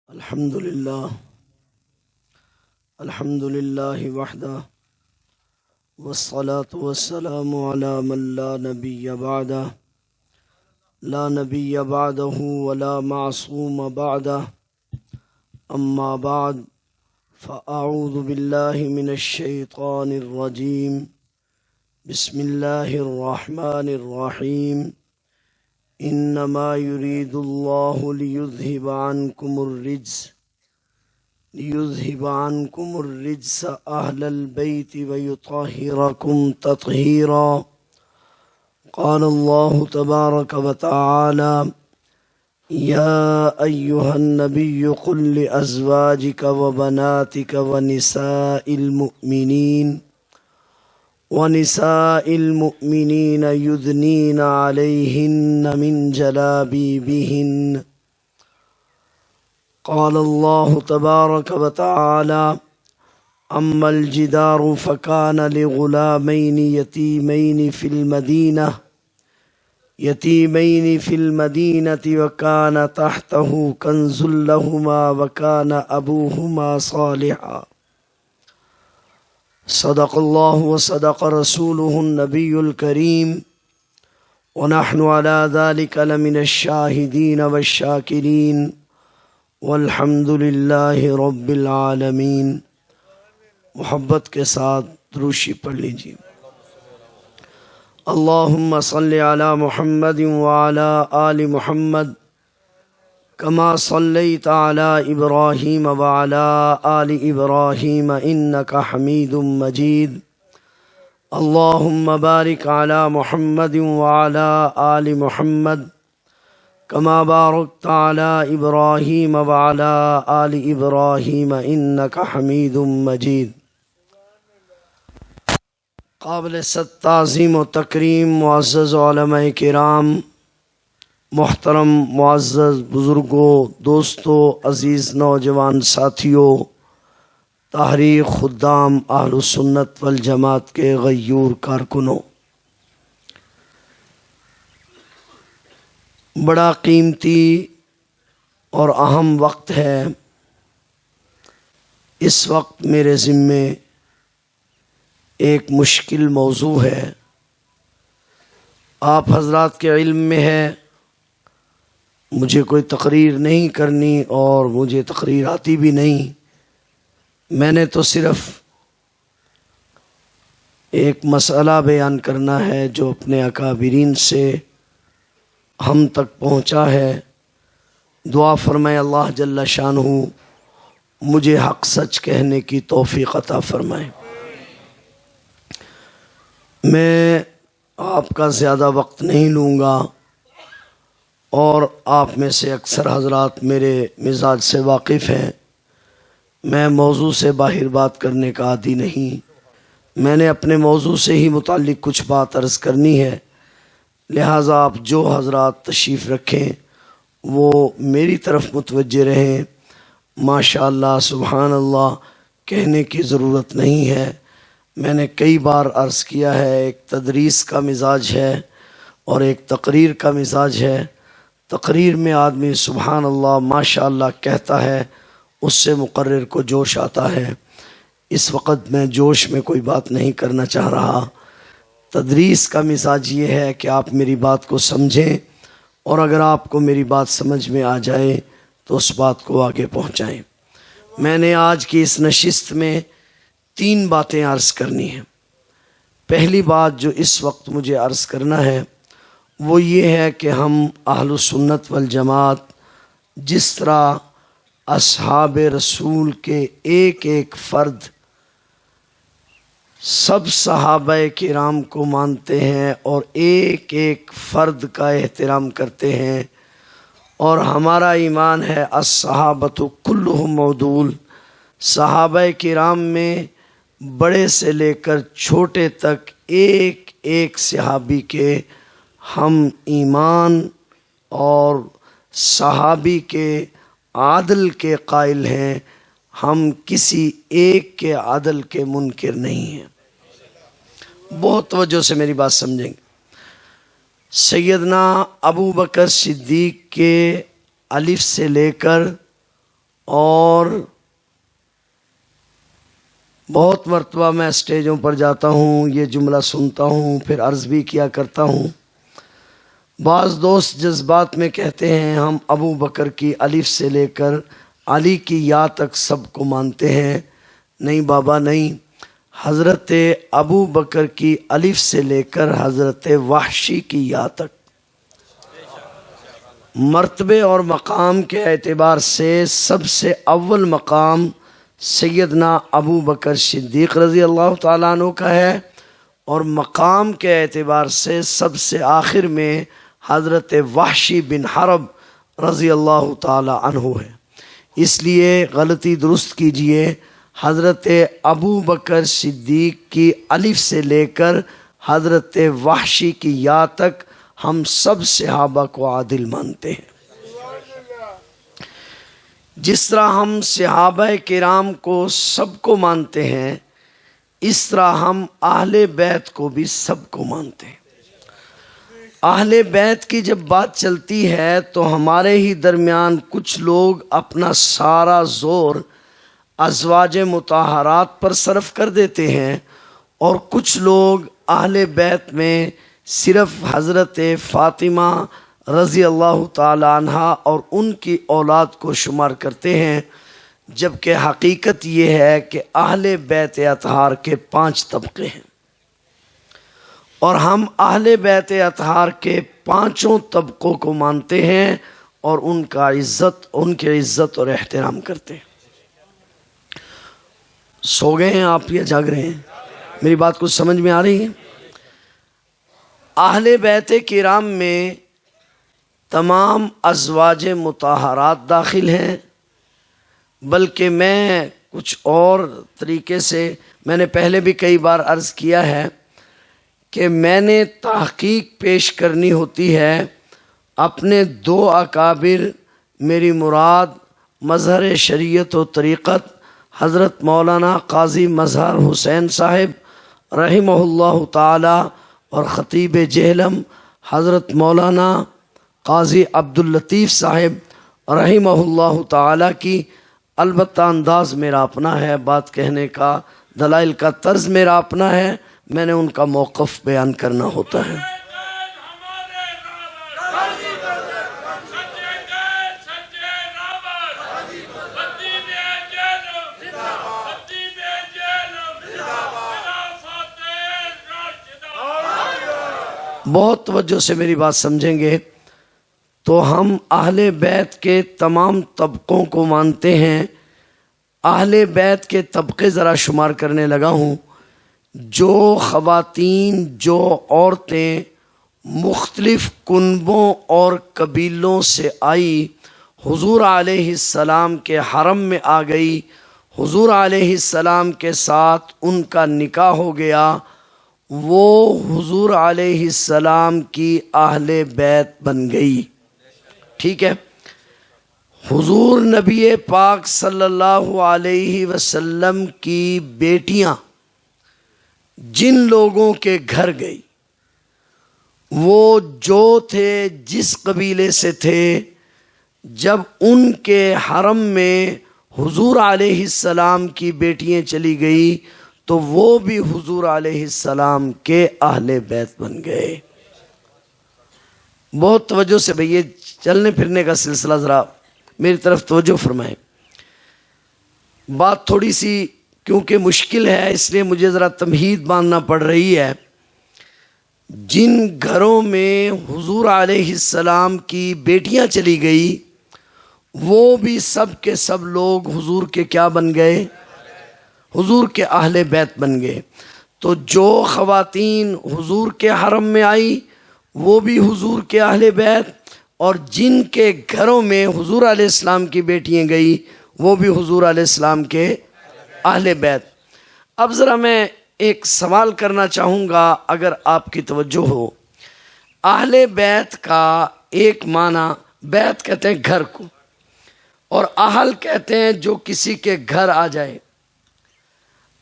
الحمد لله وحده والصلاة والسلام على من لا نبي بعده ولا معصوم بعده. أما بعد فأعوذ بالله من الشيطان الرجيم. بسم الله الرحمن الرحيم. إنما يريد الله ليذهب عنكم الرجس أهل البيت ويطهركم تطهيرا. قال الله تبارك وتعالى: يا أيها النبي قل لأزواجك وبناتك ونساء المؤمنين يدنين عليهن من جلابيبهن. قال الله تبارك وتعالى: أما الجدار فكان لغلامين يتيمين في المدينة وكان تحته كنز لهما وكان أبوهما صالحا. صدق الله وصدق رسوله النبي الكريم ونحن على ذلك لمن الشاهدين والشاكرين والحمد لله رب العالمين. محبت کے ساتھ دروشی پڑھ لیجیے. اللهم صل على محمد وعلى آل محمد كما صليت على إبراهيم وعلى آل إبراهيم إنك حميد مجيد. اللهم بارك على محمد وعلى آل محمد كما باركت على إبراهيم وعلى آل إبراهيم إنك حميد مجيد. قابل تعظیم و تکریم معزز علماء کرام، محترم معزز بزرگوں، دوستوں، عزیز نوجوان ساتھیوں، تحریک خدام اہل سنت والجماعت کے غیور کارکنوں، بڑا قیمتی اور اہم وقت ہے. اس وقت میرے ذمے ایک مشکل موضوع ہے. آپ حضرات کے علم میں ہے مجھے کوئی تقریر نہیں کرنی اور مجھے تقریر آتی بھی نہیں. میں نے تو صرف ایک مسئلہ بیان کرنا ہے جو اپنے اکابرین سے ہم تک پہنچا ہے. دعا فرمائے اللہ جل شانہ مجھے حق سچ کہنے کی توفیق عطا فرمائے. میں آپ کا زیادہ وقت نہیں لوں گا اور آپ میں سے اکثر حضرات میرے مزاج سے واقف ہیں. میں موضوع سے باہر بات کرنے کا عادی نہیں. میں نے اپنے موضوع سے ہی متعلق کچھ بات عرض کرنی ہے، لہٰذا آپ جو حضرات تشریف رکھیں وہ میری طرف متوجہ رہیں. ماشاءاللہ سبحان اللہ کہنے کی ضرورت نہیں ہے. میں نے کئی بار عرض کیا ہے، ایک تدریس کا مزاج ہے اور ایک تقریر کا مزاج ہے. تقریر میں آدمی سبحان اللہ ماشاءاللہ کہتا ہے، اس سے مقرر کو جوش آتا ہے. اس وقت میں جوش میں کوئی بات نہیں کرنا چاہ رہا. تدریس کا مزاج یہ ہے کہ آپ میری بات کو سمجھیں اور اگر آپ کو میری بات سمجھ میں آ جائے تو اس بات کو آگے پہنچائیں. میں نے آج کی اس نشست میں 3 باتیں عرض کرنی ہیں. پہلی بات جو اس وقت مجھے عرض کرنا ہے وہ یہ ہے کہ ہم اہل سنت والجماعت جس طرح اصحاب رسول کے ایک ایک فرد سب صحابہ کرام کو مانتے ہیں اور ایک ایک فرد کا احترام کرتے ہیں، اور ہمارا ایمان ہے الصحابۃ کلھم عدول، صحابہ کرام میں بڑے سے لے کر چھوٹے تک ایک ایک صحابی کے ہم ایمان اور صحابی کے عادل کے قائل ہیں. ہم کسی ایک کے عادل کے منکر نہیں ہیں. بہت توجہ سے میری بات سمجھیں گے. سیدنا ابو بکر صدیق کے الف سے لے کر اور بہت مرتبہ میں اسٹیجوں پر جاتا ہوں، یہ جملہ سنتا ہوں، پھر عرض بھی کیا کرتا ہوں۔ بعض دوست جذبات میں کہتے ہیں ہم ابو بکر کی الف سے لے کر علی کی یا تک سب کو مانتے ہیں۔ نہیں بابا نہیں، حضرت ابو بکر کی الف سے لے کر حضرت وحشی کی یا تک مرتبے اور مقام کے اعتبار سے سب سے اول مقام سیدنا ابو بکر صدیق رضی اللہ تعالیٰ عنہ کا ہے، اور مقام کے اعتبار سے سب سے آخر میں حضرت وحشی بن حرب رضی اللہ تعالیٰ عنہ ہے۔ اس لیے غلطی درست کیجئے، حضرت ابو بکر صدیق کی الف سے لے کر حضرت وحشی کی یا تک ہم سب صحابہ کو عادل مانتے ہیں۔ جس طرح ہم صحابہ کرام کو سب کو مانتے ہیں، اس طرح ہم اہل بیت کو بھی سب کو مانتے ہیں۔ اہل بیت کی جب بات چلتی ہے تو ہمارے ہی درمیان کچھ لوگ اپنا سارا زور ازواج مطہرات پر صرف کر دیتے ہیں، اور کچھ لوگ اہل بیت میں صرف حضرت فاطمہ رضی اللہ تعالی عنہ اور ان کی اولاد کو شمار کرتے ہیں، جبکہ حقیقت یہ ہے کہ اہل بیت اطہار کے 5 طبقے ہیں، اور ہم اہل بیت اطہار کے 5 طبقوں کو مانتے ہیں اور ان کی عزت اور احترام کرتے ہیں۔ سو گئے ہیں آپ یا جاگ رہے ہیں؟ میری بات کچھ سمجھ میں آ رہی ہے؟ اہل بیت کرام میں تمام ازواج مطہرات داخل ہیں، بلکہ میں کچھ اور طریقے سے، میں نے پہلے بھی کئی بار عرض کیا ہے کہ میں نے تحقیق پیش کرنی ہوتی ہے اپنے 2 اکابر، میری مراد مظہر شریعت و طریقت حضرت مولانا قاضی مظہر حسین صاحب رحمہ اللہ تعالی اور خطیب جہلم حضرت مولانا قاضی عبداللطیف صاحب رحمہ اللہ تعالی کی۔ البتہ انداز میرا اپنا ہے، بات کہنے کا، دلائل کا طرز میرا اپنا ہے، میں نے ان کا موقف بیان کرنا ہوتا ہے۔ بہت توجہ سے میری بات سمجھیں گے تو ہم اہل بیت کے تمام طبقوں کو مانتے ہیں۔ اہل بیت کے طبقے ذرا شمار کرنے لگا ہوں۔ جو خواتین، جو عورتیں مختلف کنبوں اور قبیلوں سے آئی، حضور علیہ السلام کے حرم میں آ گئی، حضور علیہ السلام کے ساتھ ان کا نکاح ہو گیا، وہ حضور علیہ السلام کی اہل بیت بن گئی۔ ٹھیک ہے، حضور نبی پاک صلی اللہ علیہ وسلم کی بیٹیاں جن لوگوں کے گھر گئی، وہ جو تھے، جس قبیلے سے تھے، جب ان کے حرم میں حضور علیہ السلام کی بیٹیاں چلی گئی تو وہ بھی حضور علیہ السلام کے اہل بیت بن گئے۔ بہت توجہ سے بھئی، چلنے پھرنے کا سلسلہ ذرا میری طرف توجہ فرمائیں۔ بات تھوڑی سی کیونکہ مشکل ہے، اس لیے مجھے ذرا تمہید باندھنا پڑ رہی ہے۔ جن گھروں میں حضور علیہ السلام کی بیٹیاں چلی گئی، وہ بھی سب کے سب لوگ حضور کے کیا بن گئے؟ حضور کے اہل بیت بن گئے۔ تو جو خواتین حضور کے حرم میں آئی وہ بھی حضور کے اہل بیت، اور جن کے گھروں میں حضور علیہ السلام کی بیٹیاں گئی وہ بھی حضور علیہ السلام کے اہل بیت۔ اب ذرا میں ایک سوال کرنا چاہوں گا اگر آپ کی توجہ ہو۔ اہل بیت کا ایک معنی، بیت کہتے ہیں گھر کو، اور اہل کہتے ہیں جو کسی کے گھر آ جائے۔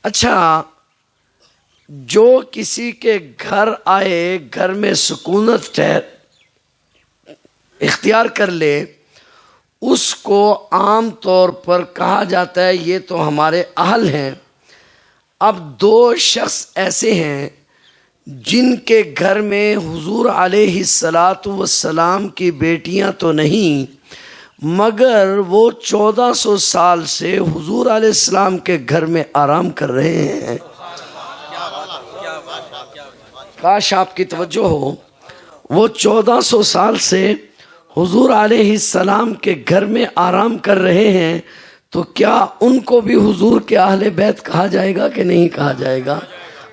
اچھا، جو کسی کے گھر آئے، گھر میں سکونت اختیار کر لے، اس کو عام طور پر کہا جاتا ہے یہ تو ہمارے اہل ہیں۔ اب دو شخص ایسے ہیں جن کے گھر میں حضور علیہ السلام کی بیٹیاں تو نہیں، مگر وہ 1400 سال سے حضور علیہ السلام کے گھر میں آرام کر رہے ہیں۔ کاش آپ کی توجہ ہو، وہ 1400 سال سے حضور علیہ السلام کے گھر میں آرام کر رہے ہیں، تو کیا ان کو بھی حضور کے اہل بیت کہا جائے گا کہ نہیں کہا جائے گا؟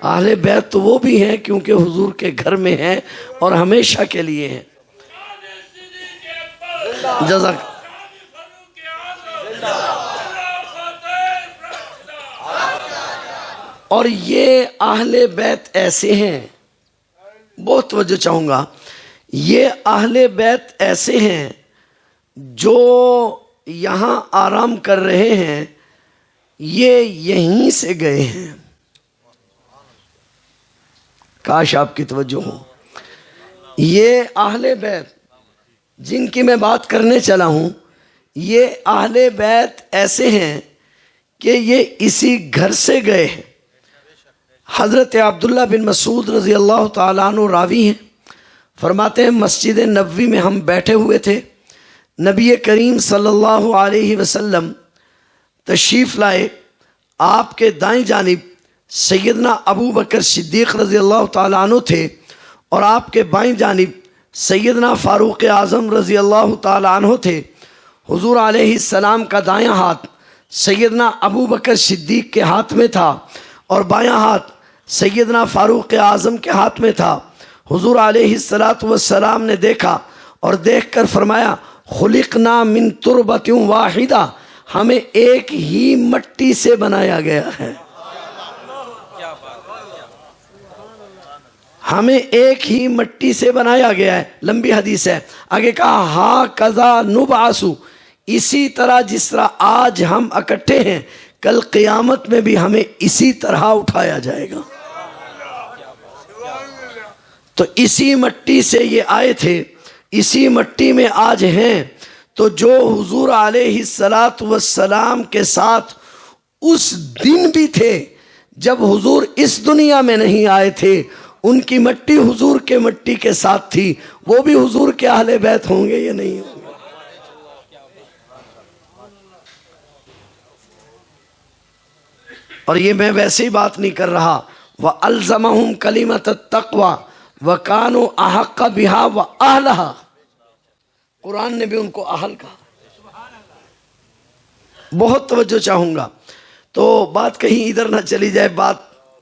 اہل بیت تو وہ بھی ہیں کیونکہ حضور کے گھر میں ہیں اور ہمیشہ کے لیے ہیں۔ جزاک اور یہ اہل بیت ایسے ہیں، بہت توجہ چاہوں گا، یہ اہل بیت ایسے ہیں جو یہاں آرام کر رہے ہیں، یہ یہیں سے گئے ہیں۔ کاش آپ کی توجہ ہو، یہ اہل بیت جن کی میں بات کرنے چلا ہوں، یہ اہل بیت ایسے ہیں کہ یہ اسی گھر سے گئے ہیں۔ حضرت عبداللہ بن مسعود رضی اللہ تعالیٰ عنہ راوی ہیں، فرماتے ہیں مسجد نبوی میں ہم بیٹھے ہوئے تھے، نبی کریم صلی اللہ علیہ وسلم تشریف لائے، آپ کے دائیں جانب سیدنا ابو بکر صدیق رضی اللہ تعالیٰ عنہ تھے اور آپ کے بائیں جانب سیدنا فاروق اعظم رضی اللہ تعالیٰ عنہ تھے۔ حضور علیہ السلام کا دایاں ہاتھ سیدنا ابو بکر صدیق کے ہاتھ میں تھا اور بایاں ہاتھ سیدنا فاروق اعظم کے ہاتھ میں تھا۔ حضور علیہ السلام نے دیکھا اور دیکھ کر فرمایا خلقنا من تربۃ واحدہ، ہمیں ایک ہی مٹی سے بنایا گیا ہے، ہمیں ایک ہی مٹی سے بنایا گیا ہے۔ لمبی حدیث ہے، آگے کہا ہا کذا نبعث، اسی طرح جس طرح آج ہم اکٹھے ہیں کل قیامت میں بھی ہمیں اسی طرح اٹھایا جائے گا۔ تو اسی مٹی سے یہ آئے تھے، اسی مٹی میں آج ہیں۔ تو جو حضور علیہ السلام کے ساتھ اس دن بھی تھے جب حضور اس دنیا میں نہیں آئے تھے، ان کی مٹی حضور کے مٹی کے ساتھ تھی، وہ بھی حضور کے اہل بیت ہوں گے یا نہیں ہوں گے؟ اور یہ میں ویسے ہی بات نہیں کر رہا، وَأَلْزَمَهُمْ كَلِمَةَ التَّقْوَى وَكَانُوا أَحَقَّ بِهَا وَأَهْلَهَا، قرآن نے بھی ان کو اہل کہا۔ بہت توجہ چاہوں گا، تو بات کہیں ادھر نہ چلی جائے، بات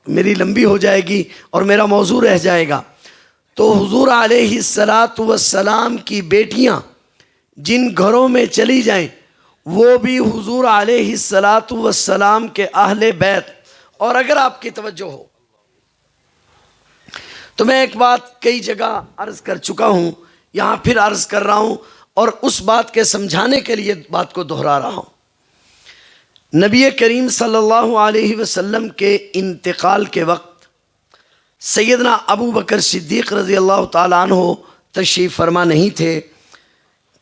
میری لمبی ہو جائے گی اور میرا موضوع رہ جائے گا۔ تو حضور علیہ السلام کی بیٹیاں جن گھروں میں چلی جائیں وہ بھی حضور علیہ السلام کے اہل بیت۔ اور اگر آپ کی توجہ ہو تو میں ایک بات کئی جگہ عرض کر چکا ہوں، یہاں پھر عرض کر رہا ہوں اور اس بات کے سمجھانے کے لیے بات کو دہرا رہا ہوں۔ نبی کریم صلی اللہ علیہ وسلم کے انتقال کے وقت سیدنا ابو بکر صدیق رضی اللہ تعالیٰ عنہ تشریف فرما نہیں تھے،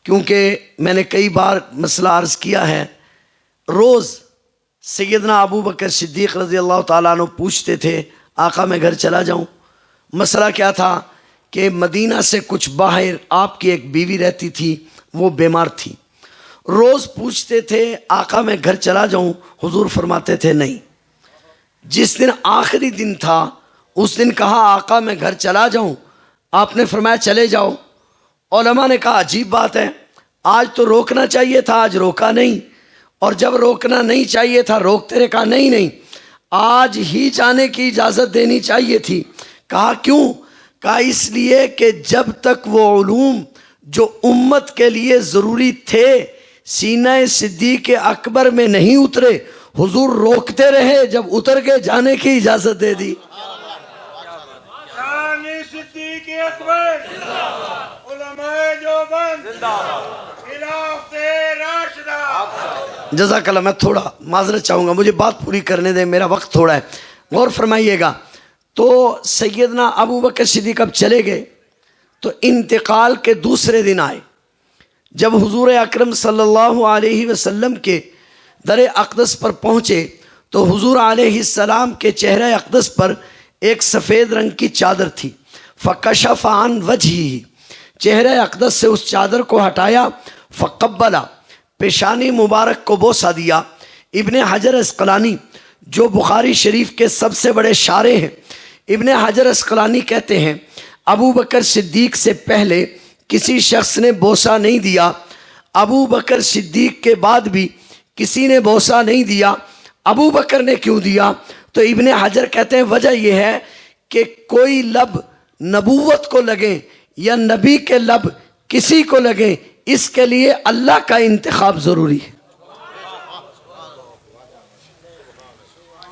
کیونکہ میں نے کئی بار مسئلہ عرض کیا ہے، روز سیدنا ابو بکر صدیق رضی اللہ تعالیٰ عنہ پوچھتے تھے آقا میں گھر چلا جاؤں؟ مسئلہ کیا تھا کہ مدینہ سے کچھ باہر آپ کی ایک بیوی رہتی تھی، وہ بیمار تھی، روز پوچھتے تھے آقا میں گھر چلا جاؤں؟ حضور فرماتے تھے نہیں۔ جس دن آخری دن تھا اس دن کہا آقا میں گھر چلا جاؤں؟ آپ نے فرمایا چلے جاؤ۔ علماء نے کہا عجیب بات ہے، آج تو روکنا چاہیے تھا، آج روکا نہیں، اور جب روکنا نہیں چاہیے تھا روکتے نے کہا نہیں نہیں آج ہی جانے کی اجازت دینی چاہیے تھی۔ کہا کیوں؟ کہا اس لیے کہ جب تک وہ علوم جو امت کے لیے ضروری تھے سینہ صدیق اکبر میں نہیں اترے، حضور روکتے رہے، جب اتر کے جانے کی اجازت دے دی۔ صدیق اکبر، علماء دیوبند، خلافت راشدہ۔ جزاک اللہ، میں تھوڑا معذرت چاہوں گا، مجھے بات پوری کرنے دیں، میرا وقت تھوڑا ہے، غور فرمائیے گا۔ تو سیدنا ابو بکر صدیق اب چلے گئے، تو انتقال کے دوسرے دن آئے۔ جب حضور اکرم صلی اللہ علیہ وسلم کے در اقدس پر پہنچے تو حضور علیہ السلام کے چہرہ اقدس پر ایک سفید رنگ کی چادر تھی. فکشف عن وجہہ، چہرہ اقدس سے اس چادر کو ہٹایا. فقبلا، پیشانی مبارک کو بوسہ دیا. ابن حجر اسقلانی جو بخاری شریف کے سب سے بڑے شارح ہیں، ابن حجر اسقلانی کہتے ہیں ابو بکر صدیق سے پہلے کسی شخص نے بوسہ نہیں دیا، ابو بکر صدیق کے بعد بھی کسی نے بوسہ نہیں دیا. ابو بکر نے کیوں دیا؟ تو ابن حجر کہتے ہیں وجہ یہ ہے کہ کوئی لب نبوت کو لگیں یا نبی کے لب کسی کو لگیں، اس کے لیے اللہ کا انتخاب ضروری ہے.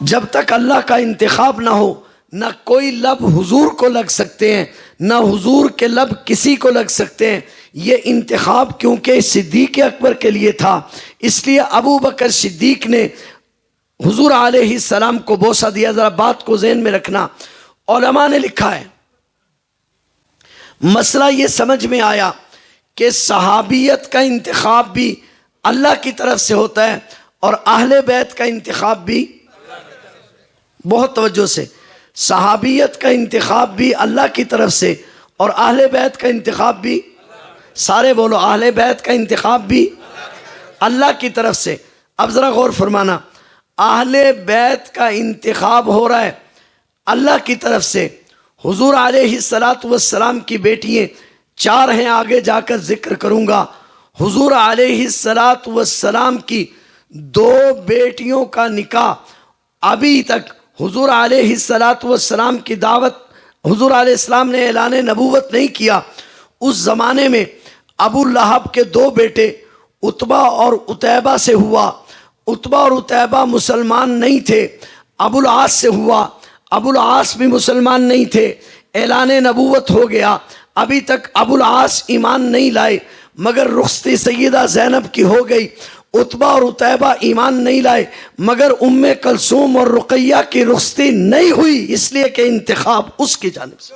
جب تک اللہ کا انتخاب نہ ہو نہ کوئی لب حضور کو لگ سکتے ہیں نہ حضور کے لب کسی کو لگ سکتے ہیں. یہ انتخاب کیونکہ صدیق اکبر کے لیے تھا، اس لیے ابو بکر صدیق نے حضور علیہ السلام کو بوسہ دیا. ذرا بات کو ذہن میں رکھنا. علماء نے لکھا ہے مسئلہ یہ سمجھ میں آیا کہ صحابیت کا انتخاب بھی اللہ کی طرف سے ہوتا ہے اور اہل بیت کا انتخاب بھی، بہت توجہ سے، صحابیت کا انتخاب بھی اللہ کی طرف سے اور اہل بیت کا انتخاب بھی، سارے بولو، اہل بیت کا انتخاب بھی اللہ کی طرف سے. اب ذرا غور فرمانا، اہل بیت کا انتخاب ہو رہا ہے اللہ کی طرف سے. حضور علیہ السلام کی بیٹیاں 4 ہیں، آگے جا کر ذکر کروں گا. حضور علیہ السلام کی 2 بیٹیوں کا نکاح ابھی تک حضور علیہ السلام کی دعوت، حضور علیہ السلام نے اعلان نبوت نہیں کیا. اس زمانے میں ابو لہب کے 2 بیٹے عتبہ اور عتیبہ سے ہوا. عتبہ اور عتیبہ مسلمان نہیں تھے. ابو العاص سے ہوا، ابو العاص بھی مسلمان نہیں تھے. اعلان نبوت ہو گیا. ابھی تک ابو العاص ایمان نہیں لائے مگر رخصتی سیدہ زینب کی ہو گئی. عتبہ اور عتیبہ ایمان نہیں لائے مگر ام کلثوم اور رقیہ کی رخصتی نہیں ہوئی، اس لیے کہ انتخاب اس کی جانب سے.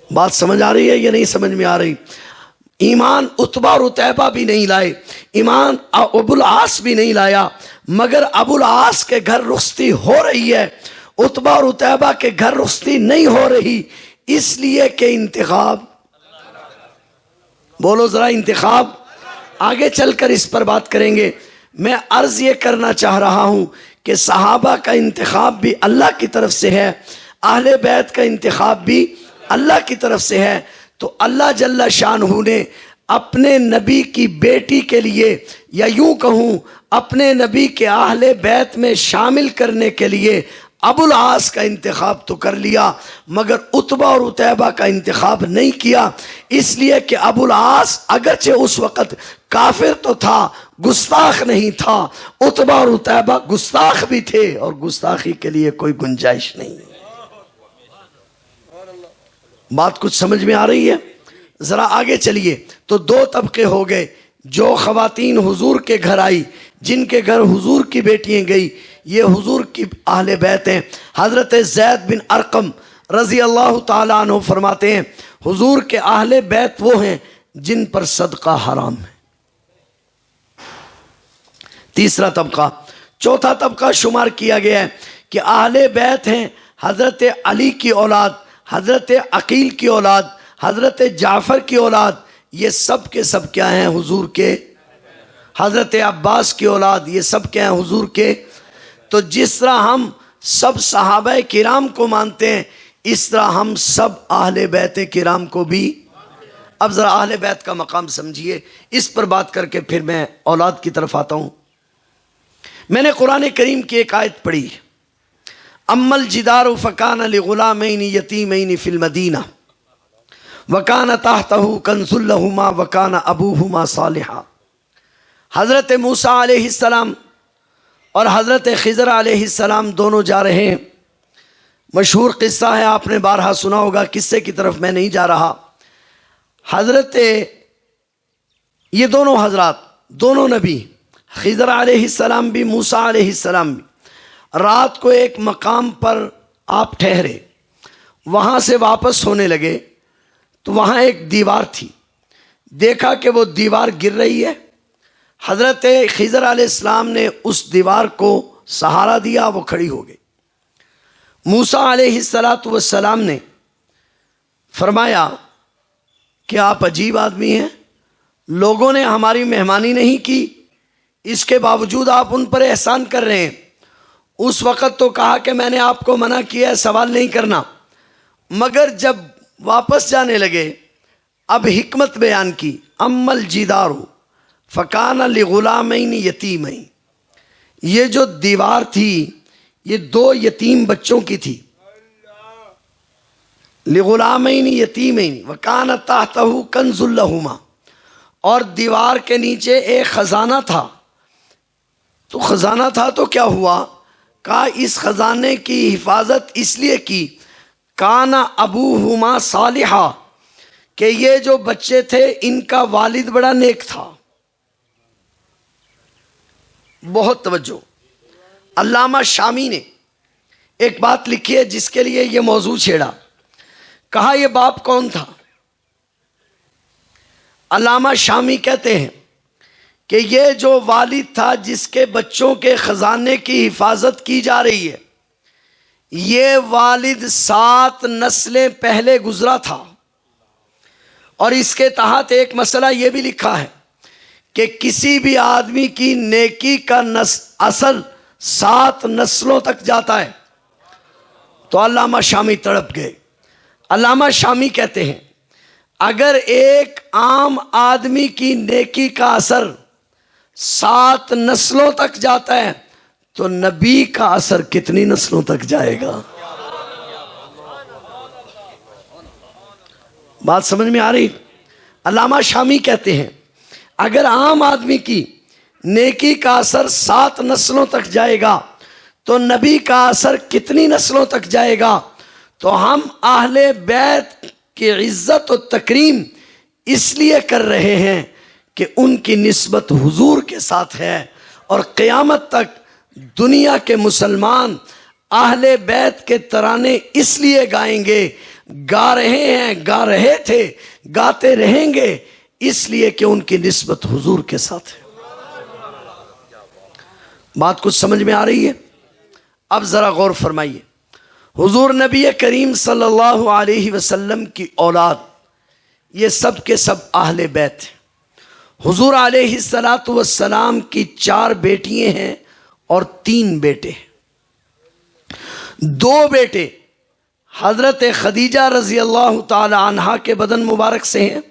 بات سمجھ آ رہی ہے یا نہیں سمجھ میں آ رہی؟ ایمان عتبہ اور عتیبہ بھی نہیں لائے، ایمان ابو العاص بھی نہیں لایا مگر ابو العاص کے گھر رخصتی ہو رہی ہے، عتبہ اور عتیبہ کے گھر رخصتی نہیں ہو رہی، اس لیے کہ انتخاب، بولو ذرا، انتخاب. آگے چل کر اس پر بات کریں گے. میں عرض یہ کرنا چاہ رہا ہوں کہ صحابہ کا انتخاب بھی اللہ کی طرف سے ہے، اہل بیت کا انتخاب بھی اللہ کی طرف سے ہے. تو اللہ جل شانہ نے اپنے نبی کی بیٹی کے لیے، یا یوں کہوں اپنے نبی کے اہل بیت میں شامل کرنے کے لیے ابو العاص کا انتخاب تو کر لیا مگر عتبہ اور عتیبہ کا انتخاب نہیں کیا، اس لیے کہ ابو العاص اگرچہ اس وقت کافر تو تھا، گستاخ نہیں تھا. عتبہ اور عتیبہ گستاخ بھی تھے اور گستاخی کے لیے کوئی گنجائش نہیں. بات کچھ سمجھ میں آ رہی ہے؟ ذرا آگے چلیے. تو 2 طبقے ہو گئے. جو خواتین حضور کے گھر آئی، جن کے گھر حضور کی بیٹیاں گئی، یہ حضور کی اہل بیت ہیں. حضرت زید بن ارقم رضی اللہ تعالیٰ عنہ فرماتے ہیں حضور کے اہل بیت وہ ہیں جن پر صدقہ حرام ہے. تیسرا طبقہ. چوتھا طبقہ شمار کیا گیا ہے کہ اہل بیت ہیں حضرت علی کی اولاد، حضرت عقیل کی اولاد، حضرت جعفر کی اولاد. یہ سب کے سب کیا ہیں؟ حضور کے. حضرت عباس کی اولاد، یہ سب کیا ہیں؟ حضور کے. تو جس طرح ہم سب صحابہ کرام کو مانتے ہیں اس طرح ہم سب اہل بیت کرام کو بھی. اب ذرا اہل بیت کا مقام سمجھیے. اس پر بات کر کے پھر میں اولاد کی طرف آتا ہوں. میں نے قرآن کریم کی ایک آیت پڑھی، اما الجدار فکان لغلامین یتیمین فی المدینہ وکان تحتہ کنز لہما وکان ابوہما صالحا. حضرت موسیٰ علیہ السلام اور حضرت خضر علیہ السلام دونوں جا رہے ہیں. مشہور قصہ ہے، آپ نے بارہا سنا ہوگا، قصے کی طرف میں نہیں جا رہا. یہ دونوں حضرات، دونوں نبی، خضر علیہ السلام بھی موسیٰ علیہ السلام بھی، رات کو ایک مقام پر آپ ٹھہرے، وہاں سے واپس ہونے لگے تو وہاں ایک دیوار تھی، دیکھا کہ وہ دیوار گر رہی ہے، حضرت خضر علیہ السلام نے اس دیوار کو سہارا دیا، وہ کھڑی ہو گئی۔ موسیٰ علیہ السلام نے فرمایا کہ آپ عجیب آدمی ہیں، لوگوں نے ہماری مہمانی نہیں کی، اس کے باوجود آپ ان پر احسان کر رہے ہیں۔ اس وقت تو کہا کہ میں نے آپ کو منع کیا ہے سوال نہیں کرنا، مگر جب واپس جانے لگے اب حکمت بیان کی۔ اما الجدار فکان لغلامین یتیمین، یہ جو دیوار تھی یہ 2 یتیم بچوں کی تھی، لغلامین یتیمین وکان تحتہ کنز لہما، اور دیوار کے نیچے ایک خزانہ تھا۔ تو خزانہ تھا تو کیا ہوا؟ کہا اس خزانے کی حفاظت اس لیے کی، کانا ابوہما صالحا، کہ یہ جو بچے تھے ان کا والد بڑا نیک تھا۔ بہت توجہ، علامہ شامی نے ایک بات لکھی ہے جس کے لیے یہ موضوع چھیڑا، کہا یہ باپ کون تھا؟ علامہ شامی کہتے ہیں کہ یہ جو والد تھا جس کے بچوں کے خزانے کی حفاظت کی جا رہی ہے، یہ والد 7 نسلیں پہلے گزرا تھا، اور اس کے تحت ایک مسئلہ یہ بھی لکھا ہے کہ کسی بھی آدمی کی نیکی کا اثر 7 نسلوں تک جاتا ہے۔ تو علامہ شامی تڑپ گئے۔ علامہ شامی کہتے ہیں اگر ایک عام آدمی کی نیکی کا اثر 7 نسلوں تک جاتا ہے تو نبی کا اثر کتنی نسلوں تک جائے گا؟ بات سمجھ میں آ رہی؟ علامہ شامی کہتے ہیں اگر عام آدمی کی نیکی کا اثر 7 نسلوں تک جائے گا تو نبی کا اثر کتنی نسلوں تک جائے گا؟ تو ہم اہل بیت کی عزت و تکریم اس لیے کر رہے ہیں کہ ان کی نسبت حضور کے ساتھ ہے، اور قیامت تک دنیا کے مسلمان اہل بیت کے ترانے اس لیے گائیں گے، گا رہے ہیں، گا رہے تھے، گاتے رہیں گے، اس لیے کہ ان کی نسبت حضور کے ساتھ ہے۔ بات کچھ سمجھ میں آ رہی ہے؟ اب ذرا غور فرمائیے، حضور نبی کریم صلی اللہ علیہ وسلم کی اولاد یہ سب کے سب اہل بیت ہیں۔ حضور علیہ السلام کی 4 بیٹیاں ہیں اور 3 بیٹے ہیں۔ 2 بیٹے حضرت خدیجہ رضی اللہ تعالی عنہا کے بدن مبارک سے ہیں،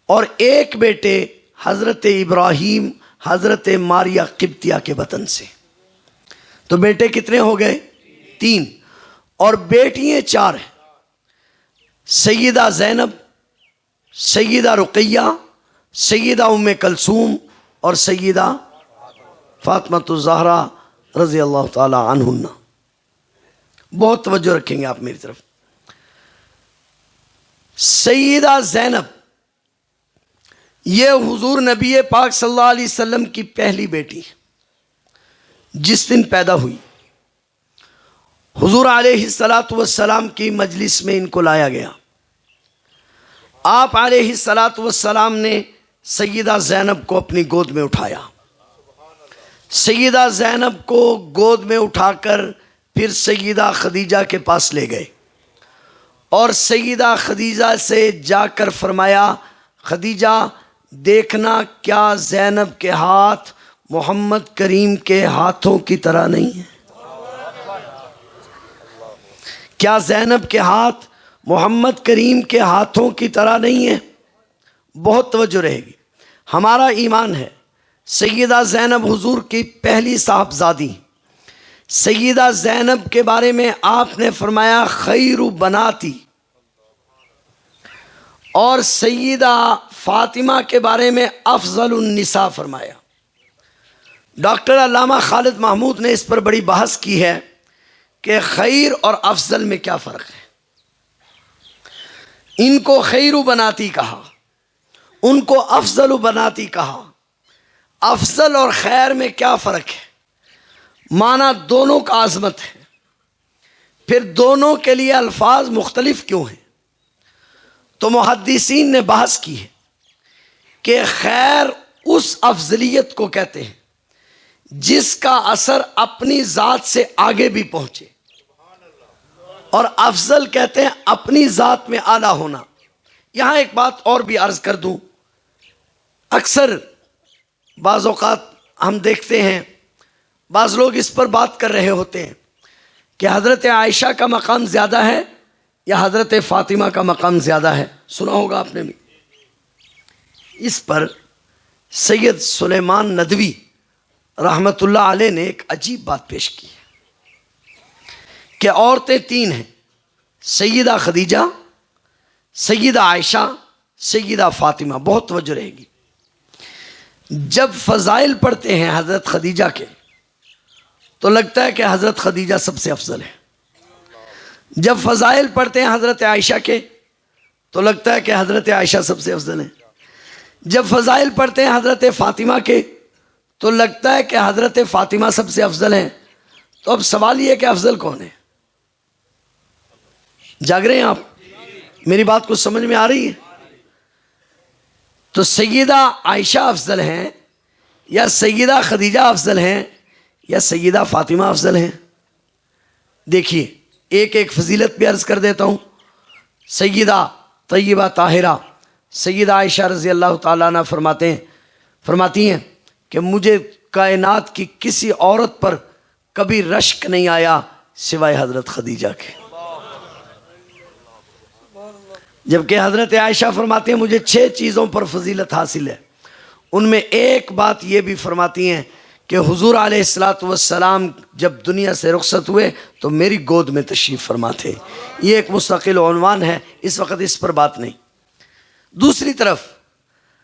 اور 1 بیٹے حضرت ابراہیم حضرت ماریہ قبطیہ کے بدن سے۔ تو بیٹے کتنے ہو گئے؟ 3، اور بیٹیاں 4 ہیں، سیدہ زینب، سیدہ رقیہ، سیدہ ام کلثوم اور سیدہ فاطمہ الزہرا رضی اللہ تعالی عنہن۔ بہت توجہ رکھیں گے آپ میری طرف۔ سیدہ زینب یہ حضور نبی پاک صلی اللہ علیہ وسلم کی پہلی بیٹی جس دن پیدا ہوئی، حضور علیہ السلام کی مجلس میں ان کو لایا گیا۔ آپ علیہ السلام نے سیدہ زینب کو اپنی گود میں اٹھایا، سیدہ زینب کو گود میں اٹھا کر پھر سیدہ خدیجہ کے پاس لے گئے، اور سیدہ خدیجہ سے جا کر فرمایا خدیجہ دیکھنا کیا زینب کے ہاتھ محمد کریم کے ہاتھوں کی طرح نہیں ہے؟ کیا زینب کے ہاتھ محمد کریم کے ہاتھوں کی طرح نہیں ہے؟ بہت توجہ رہے گی۔ ہمارا ایمان ہے سیدہ زینب حضور کی پہلی صاحبزادی۔ سیدہ زینب کے بارے میں آپ نے فرمایا خیر بناتی، اور سیدہ فاطمہ کے بارے میں افضل النساء فرمایا۔ ڈاکٹر علامہ خالد محمود نے اس پر بڑی بحث کی ہے کہ خیر اور افضل میں کیا فرق ہے۔ ان کو خیر بناتی کہا، ان کو افضل بناتی کہا۔ افضل اور خیر میں کیا فرق ہے؟ معنی دونوں کا عظمت ہے، پھر دونوں کے لیے الفاظ مختلف کیوں ہیں؟ تو محدثین نے بحث کی ہے کہ خیر اس افضلیت کو کہتے ہیں جس کا اثر اپنی ذات سے آگے بھی پہنچے، اور افضل کہتے ہیں اپنی ذات میں اعلیٰ ہونا۔ یہاں ایک بات اور بھی عرض کر دوں، اکثر بعض اوقات ہم دیکھتے ہیں بعض لوگ اس پر بات کر رہے ہوتے ہیں کہ حضرت عائشہ کا مقام زیادہ ہے یا حضرت فاطمہ کا مقام زیادہ ہے، سنا ہوگا آپ نے بھی۔ اس پر سید سلیمان ندوی رحمت اللہ علیہ نے ایک عجیب بات پیش کی ہے کہ عورتیں تین ہیں، سیدہ خدیجہ، سیدہ عائشہ، سیدہ فاطمہ۔ بہت توجہ رہے گی۔ جب فضائل پڑھتے ہیں حضرت خدیجہ کے تو لگتا ہے کہ حضرت خدیجہ سب سے افضل ہے، جب فضائل پڑھتے ہیں حضرت عائشہ کے تو لگتا ہے کہ حضرت عائشہ سب سے افضل ہے، جب فضائل پڑھتے ہیں حضرت فاطمہ کے تو لگتا ہے کہ حضرت فاطمہ سب سے افضل ہیں۔ تو اب سوال یہ ہے کہ افضل کون ہے؟ جاگ رہے ہیں آپ؟ میری بات کچھ سمجھ میں آ رہی ہے؟ تو سیدہ عائشہ افضل ہیں یا سیدہ خدیجہ افضل ہیں یا سیدہ فاطمہ افضل ہیں؟ دیکھیے ایک ایک فضیلت بھی عرض کر دیتا ہوں۔ سیدہ طیبہ طاہرہ سیدہ عائشہ رضی اللہ تعالیٰ عنہ فرماتی ہیں کہ مجھے کائنات کی کسی عورت پر کبھی رشک نہیں آیا سوائے حضرت خدیجہ کے، جبکہ حضرت عائشہ فرماتی ہیں مجھے 6 چیزوں پر فضیلت حاصل ہے۔ ان میں ایک بات یہ بھی فرماتی ہیں کہ حضور علیہ الصلوۃ والسلام جب دنیا سے رخصت ہوئے تو میری گود میں تشریف فرما تھے۔ یہ ایک مستقل عنوان ہے، اس وقت اس پر بات نہیں۔ دوسری طرف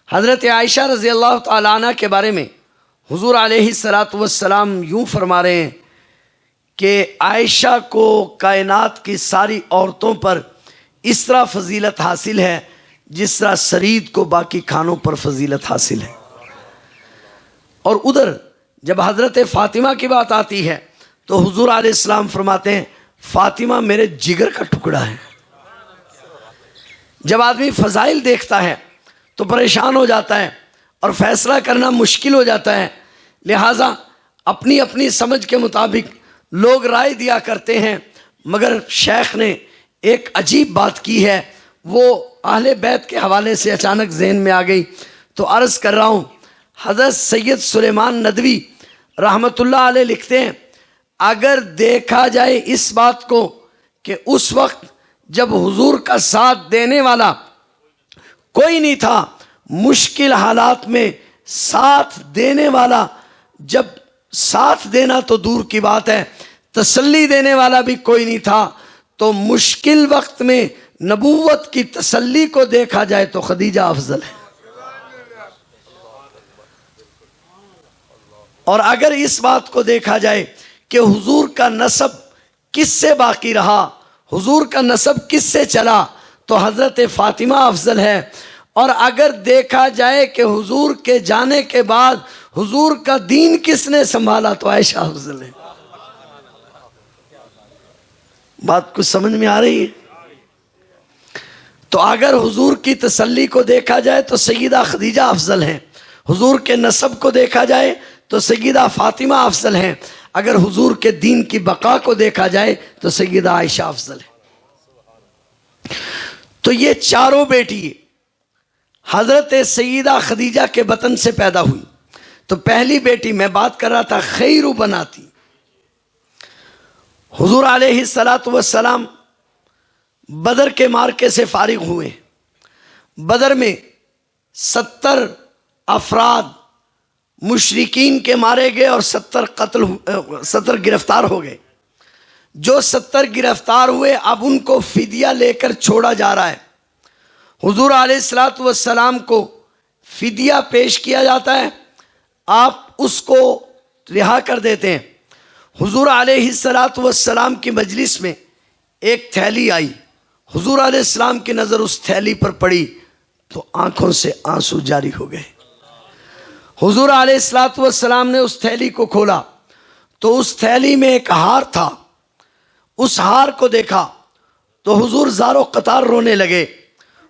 حضرت عائشہ رضی اللہ تعالیٰ عنہ کے بارے میں حضور علیہ الصلوۃ والسلام یوں فرما رہے ہیں کہ عائشہ کو کائنات کی ساری عورتوں پر اس طرح فضیلت حاصل ہے جس طرح سرید کو باقی کھانوں پر فضیلت حاصل ہے۔ اور ادھر جب حضرت فاطمہ کی بات آتی ہے تو حضور علیہ السلام فرماتے ہیں فاطمہ میرے جگر کا ٹکڑا ہے۔ جب آدمی فضائل دیکھتا ہے تو پریشان ہو جاتا ہے اور فیصلہ کرنا مشکل ہو جاتا ہے، لہٰذا اپنی اپنی سمجھ کے مطابق لوگ رائے دیا کرتے ہیں، مگر شیخ نے ایک عجیب بات کی ہے، وہ اہل بیت کے حوالے سے اچانک ذہن میں آ گئی تو عرض کر رہا ہوں۔ حضرت سید سلیمان ندوی رحمت اللہ علیہ لکھتے ہیں اگر دیکھا جائے اس بات کو کہ اس وقت جب حضور کا ساتھ دینے والا کوئی نہیں تھا، مشکل حالات میں ساتھ دینے والا، جب ساتھ دینا تو دور کی بات ہے تسلی دینے والا بھی کوئی نہیں تھا، تو مشکل وقت میں نبوت کی تسلی کو دیکھا جائے تو خدیجہ افضل ہے۔ اور اگر اس بات کو دیکھا جائے کہ حضور کا نسب کس سے باقی رہا، حضور کا نسب کس سے چلا، تو حضرت فاطمہ افضل ہے۔ اور اگر دیکھا جائے کہ حضور کے جانے کے بعد حضور کا دین کس نے سنبھالا تو عائشہ افضل ہے۔ بات کچھ سمجھ میں آ رہی ہے؟ تو اگر حضور کی تسلی کو دیکھا جائے تو سیدہ خدیجہ افضل ہیں، حضور کے نسب کو دیکھا جائے تو سیدہ فاطمہ افضل ہیں، اگر حضور کے دین کی بقا کو دیکھا جائے تو سیدہ عائشہ افضل ہے۔ تو یہ چاروں بیٹی حضرت سیدہ خدیجہ کے بطن سے پیدا ہوئی۔ تو پہلی بیٹی میں بات کر رہا تھا خیر بناتی، حضور علیہ الصلوۃ والسلام بدر کے معرکے سے فارغ ہوئے، بدر میں 70 افراد مشرکین کے مارے گئے اور 70 گرفتار ہو گئے۔ جو 70 گرفتار ہوئے اب ان کو فدیہ لے کر چھوڑا جا رہا ہے۔ حضور علیہ الصلوۃ والسلام کو فدیہ پیش کیا جاتا ہے، آپ اس کو رہا کر دیتے ہیں۔ حضور علیہ الصلوۃ والسلام کی مجلس میں ایک تھیلی آئی، حضور علیہ السلام کی نظر اس تھیلی پر پڑی تو آنکھوں سے آنسو جاری ہو گئے۔ حضور علیہ الصلوۃ والسلام نے اس تھیلی کو کھولا تو اس تھیلی میں ایک ہار تھا، اس ہار کو دیکھا تو حضور زار و قطار رونے لگے۔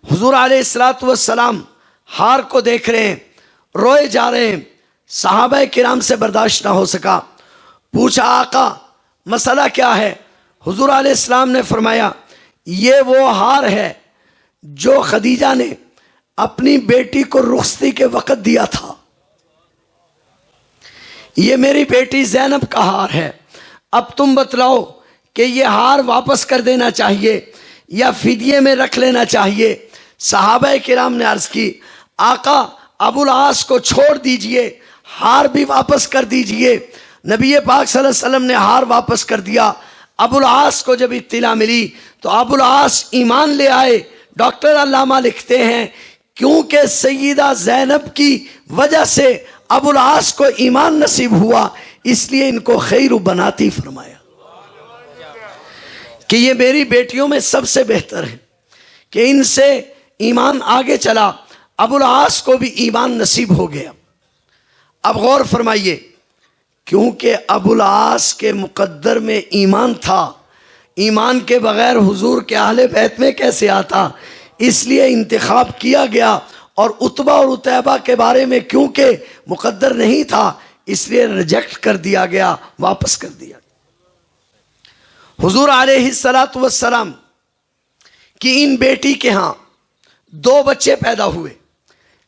حضور علیہ الصلوۃ والسلام ہار کو دیکھ رہے ہیں، روئے جا رہے ہیں. صحابہ کرام سے برداشت نہ ہو سکا، پوچھا آقا مسئلہ کیا ہے؟ حضور علیہ السلام نے فرمایا یہ وہ ہار ہے جو خدیجہ نے اپنی بیٹی کو رخصتی کے وقت دیا تھا، یہ میری بیٹی زینب کا ہار ہے. اب تم بتلاؤ کہ یہ ہار واپس کر دینا چاہیے یا فدیے میں رکھ لینا چاہیے؟ صحابہ کرام نے عرض کی آقا ابو العاص کو چھوڑ دیجئے، ہار بھی واپس کر دیجئے. نبی پاک صلی اللہ علیہ وسلم نے ہار واپس کر دیا. ابو العاص کو جب اطلاع ملی تو ابو العاص ایمان لے آئے. ڈاکٹر علامہ لکھتے ہیں کیونکہ سیدہ زینب کی وجہ سے ابو العاص کو ایمان نصیب ہوا، اس لیے ان کو خیر بناتی فرمایا کہ یہ میری بیٹیوں میں سب سے بہتر ہے، کہ ان سے ایمان آگے چلا. ابو العاص کو بھی ایمان نصیب ہو گیا. اب غور فرمائیے، کیونکہ ابو العاص کے مقدر میں ایمان تھا، ایمان کے بغیر حضور کے اہل بیت میں کیسے آتا؟ اس لیے انتخاب کیا گیا. اور عتبہ اور عتیبہ کے بارے میں کیونکہ مقدر نہیں تھا اس لیے ریجیکٹ کر دیا گیا، واپس کر دیا. حضور علیہ الصلوۃ والسلام کی ان بیٹی کے ہاں 2 بچے پیدا ہوئے.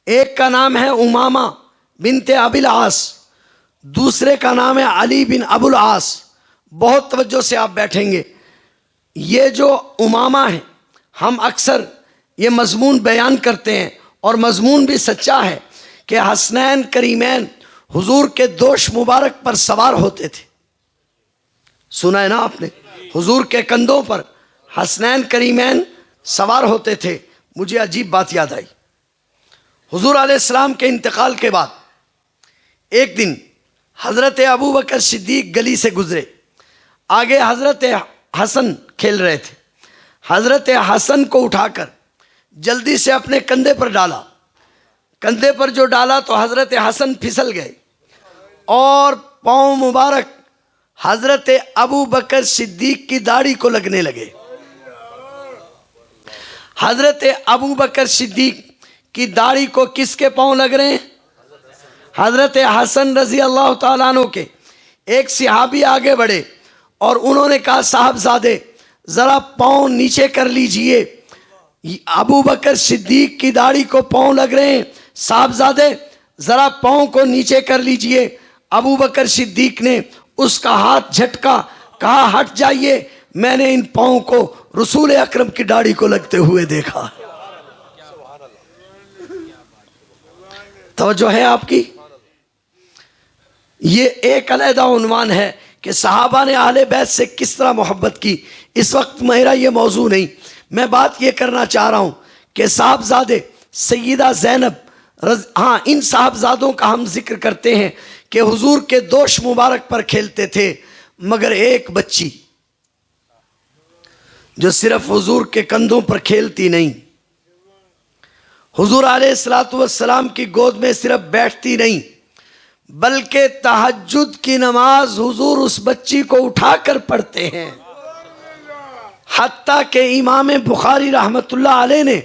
ایک کا نام ہے امامہ بنت ابی العاص، دوسرے کا نام ہے علی بن ابو العاص. بہت توجہ سے آپ بیٹھیں گے. یہ جو امامہ ہیں، ہم اکثر یہ مضمون بیان کرتے ہیں اور مضمون بھی سچا ہے کہ حسنین کریمین حضور کے دوش مبارک پر سوار ہوتے تھے. سنا ہے نا آپ نے؟ حضور کے کندھوں پر حسنین کریمین سوار ہوتے تھے. مجھے عجیب بات یاد آئی. حضور علیہ السلام کے انتقال کے بعد ایک دن حضرت ابو بکر صدیق گلی سے گزرے. آگے حضرت حسن کھیل رہے تھے. حضرت حسن کو اٹھا کر جلدی سے اپنے کندھے پر ڈالا. کندھے پر جو ڈالا تو حضرت حسن پھسل گئے اور پاؤں مبارک حضرت ابو بکر صدیق کی داڑھی کو لگنے لگے. حضرت ابو بکر صدیق کی داڑھی کو کس کے پاؤں لگ رہے ہیں؟ حضرت حسن رضی اللہ تعالیٰ عنہ کے. ایک صحابی آگے بڑھے اور انہوں نے کہا صاحبزادے ذرا پاؤں نیچے کر لیجئے، ابو بکر صدیق کی داڑھی کو پاؤں لگ رہے ہیں، صاحبزادے ذرا پاؤں کو نیچے کر لیجئے. ابو بکر صدیق نے اس کا ہاتھ جھٹکا، کہا ہٹ جائیے، میں نے ان پاؤں کو رسول اکرم کی داڑھی کو لگتے ہوئے دیکھا. توجہ ہے آپ کی؟ یہ ایک علیحدہ عنوان ہے کہ صحابہ نے اہل بیت سے کس طرح محبت کی. اس وقت میرا یہ موضوع نہیں. میں بات یہ کرنا چاہ رہا ہوں کہ صاحبزادے سیدہ زینب ہاں ان صاحبزادوں کا ہم ذکر کرتے ہیں کہ حضور کے دوش مبارک پر کھیلتے تھے، مگر ایک بچی جو صرف حضور کے کندھوں پر کھیلتی نہیں، حضور علیہ الصلوۃ والسلام کی گود میں صرف بیٹھتی نہیں بلکہ تہجد کی نماز حضور اس بچی کو اٹھا کر پڑھتے ہیں. حتیٰ کہ امام بخاری رحمت اللہ علیہ نے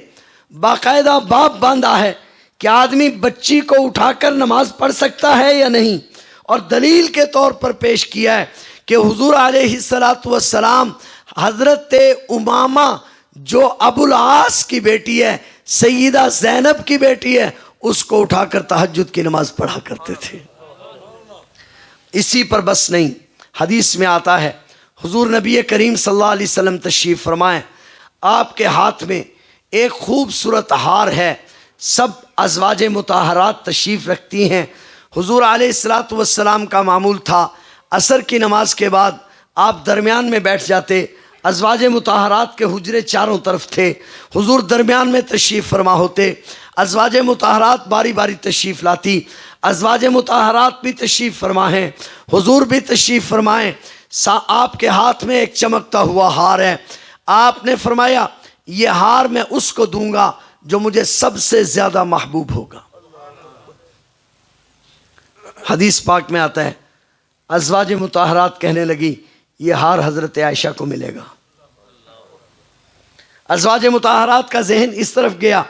باقاعدہ باب باندھا ہے کہ آدمی بچی کو اٹھا کر نماز پڑھ سکتا ہے یا نہیں، اور دلیل کے طور پر پیش کیا ہے کہ حضور علیہ الصلوۃ والسلام حضرت امامہ جو ابو العاص کی بیٹی ہے، سیدہ زینب کی بیٹی ہے، اس کو اٹھا کر تہجد کی نماز پڑھا کرتے تھے. اسی پر بس نہیں، حدیث میں آتا ہے حضور نبی کریم صلی اللہ علیہ وسلم تشریف فرمائیں، آپ کے ہاتھ میں ایک خوبصورت ہار ہے. سب ازواج مطہرات تشریف رکھتی ہیں. حضور علیہ الصلوۃ والسلام کا معمول تھا عصر کی نماز کے بعد آپ درمیان میں بیٹھ جاتے. ازواج مطہرات کے حجرے چاروں طرف تھے، حضور درمیان میں تشریف فرما ہوتے. ازواج مطہرات باری باری تشریف لاتی. ازواج مطہرات بھی تشریف فرما ہیں، حضور بھی تشریف فرمائیں. آپ کے ہاتھ میں ایک چمکتا ہوا ہار ہے. آپ نے فرمایا یہ ہار میں اس کو دوں گا جو مجھے سب سے زیادہ محبوب ہوگا. حدیث پاک میں آتا ہے ازواج مطہرات کہنے لگی یہ ہار حضرت عائشہ کو ملے گا. ازواج مطہرات کا ذہن اس طرف گیا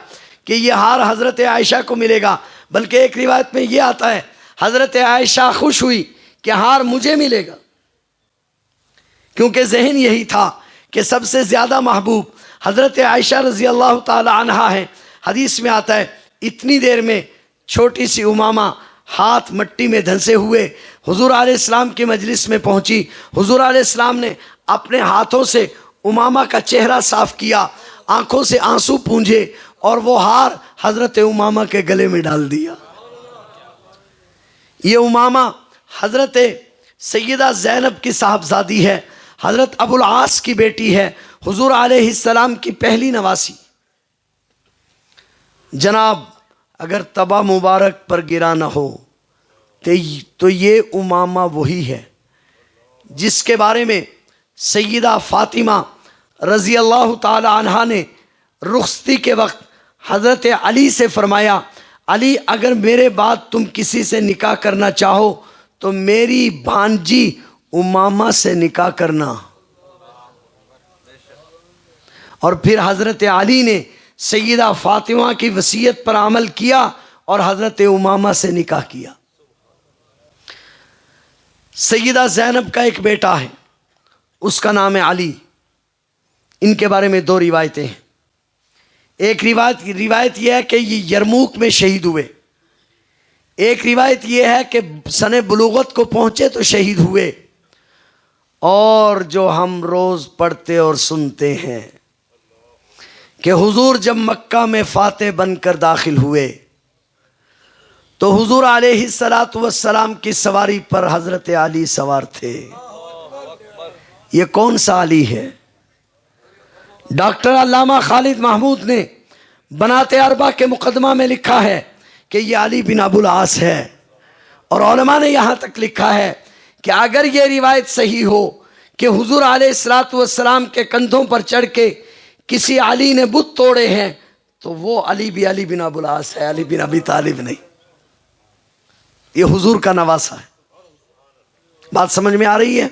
کہ یہ ہار حضرت عائشہ کو ملے گا، بلکہ ایک روایت میں یہ آتا ہے حضرت عائشہ خوش ہوئی کہ ہار مجھے ملے گا، کیونکہ ذہن یہی تھا کہ سب سے زیادہ محبوب حضرت عائشہ رضی اللہ تعالی عنہا ہے۔ حدیث میں آتا ہے اتنی دیر میں چھوٹی سی امامہ ہاتھ مٹی میں دھنسے ہوئے حضور علیہ السلام کی مجلس میں پہنچی۔ حضور علیہ السلام نے اپنے ہاتھوں سے امامہ کا چہرہ صاف کیا، آنکھوں سے آنسو پونجھے اور وہ ہار حضرت امامہ کے گلے میں ڈال دیا۔ یہ امامہ حضرت سیدہ زینب کی صاحبزادی ہے، حضرت ابو العاص کی بیٹی ہے، حضور علیہ السلام کی پہلی نواسی۔ جناب اگر تبا مبارک پر گرا نہ ہو تو یہ امامہ وہی ہے جس کے بارے میں سیدہ فاطمہ رضی اللہ تعالی عنہا نے رخصتی کے وقت حضرت علی سے فرمایا، علی اگر میرے بعد تم کسی سے نکاح کرنا چاہو تو میری بھانجی امامہ سے نکاح کرنا۔ اور پھر حضرت علی نے سیدہ فاطمہ کی وصیت پر عمل کیا اور حضرت امامہ سے نکاح کیا۔ سیدہ زینب کا ایک بیٹا ہے، اس کا نام ہے علی۔ ان کے بارے میں دو روایتیں ہیں۔ ایک روایت یہ ہے کہ یہ یرموک میں شہید ہوئے، ایک روایت یہ ہے کہ سن بلوغت کو پہنچے تو شہید ہوئے، اور جو ہم روز پڑھتے اور سنتے ہیں کہ حضور جب مکہ میں فاتح بن کر داخل ہوئے تو حضور علیہ السلام کی سواری پر حضرت علی سوار تھے۔ یہ کون سا علی ہے؟ ڈاکٹر علامہ خالد محمود نے بنات اربع کے مقدمہ میں لکھا ہے کہ یہ علی بن ابو العاص ہے، اور علماء نے یہاں تک لکھا ہے کہ اگر یہ روایت صحیح ہو کہ حضور علیہ السلام کے کندھوں پر چڑھ کے کسی علی نے بت توڑے ہیں تو وہ علی بھی علی بن ابو العاص ہے، علی بن ابی طالب نہیں۔ یہ حضور کا نواسہ ہے۔ بات سمجھ میں آ رہی ہے؟